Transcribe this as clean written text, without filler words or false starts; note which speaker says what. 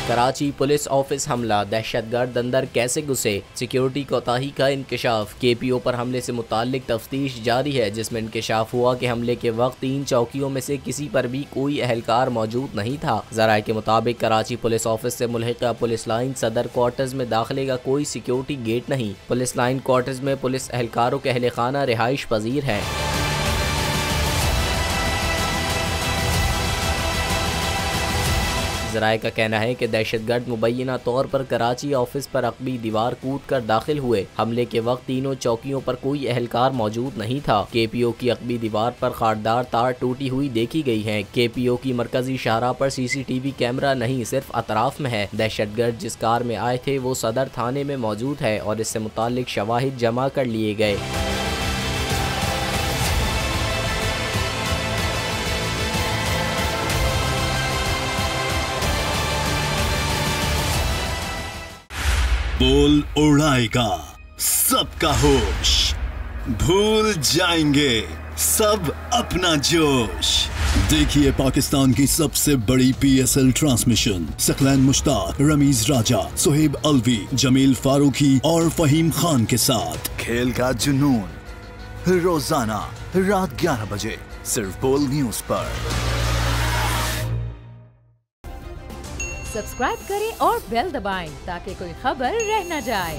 Speaker 1: Karachi police office हमला, दहशतगर्द अंदर कैसे घुसे, सिक्योरिटी कोताही का इंकशाफ। KPO पर हमले से मुताल्लिक तफ्तीश जारी है, जिसमें इंकशाफ हुआ कि हमले के वक्त 3 चौकियों में से किसी पर भी कोई अहलकार मौजूद नहीं था। ज़राए के मुताबिक कराची पुलिस ऑफिस से मुल्हिका पुलिस लाइन सदर क्वार्टर्स में दाखिले का कोई सिक्योरिटी गेट नहीं। पुलिस लाइन क्वार्टर्स में पुलिस एहलकारों के अहल खाना रिहाइश पजीर है। ज़राए का कहना है कि दहशतगर्द मुबैना तौर पर कराची ऑफिस पर अकबी दीवार कूद कर दाखिल हुए। हमले के वक्त तीनों चौकियों पर कोई अहलकार मौजूद नहीं था। KPO की अकबी दीवार पर खारदार तार टूटी हुई देखी गई है। KPO की मरकजी शाहरा पर CCTV कैमरा नहीं, सिर्फ अतराफ में है। दहशतगर्द जिस कार में आए थे वो सदर थाने में मौजूद है और इससे मुताल्लिक शवाहिद जमा कर लिए गए।
Speaker 2: बोल उड़ाएगा सबका होश, भूल जाएंगे सब अपना जोश। देखिए पाकिस्तान की सबसे बड़ी PSL ट्रांसमिशन सकलैन मुश्ताक, रमीज राजा, सुहेब अलवी, जमील फारूकी और फहीम खान के साथ खेल का जुनून रोजाना रात 11 बजे सिर्फ बोल न्यूज पर।
Speaker 3: सब्सक्राइब करें और बेल दबाएं ताकि कोई खबर रह न जाए।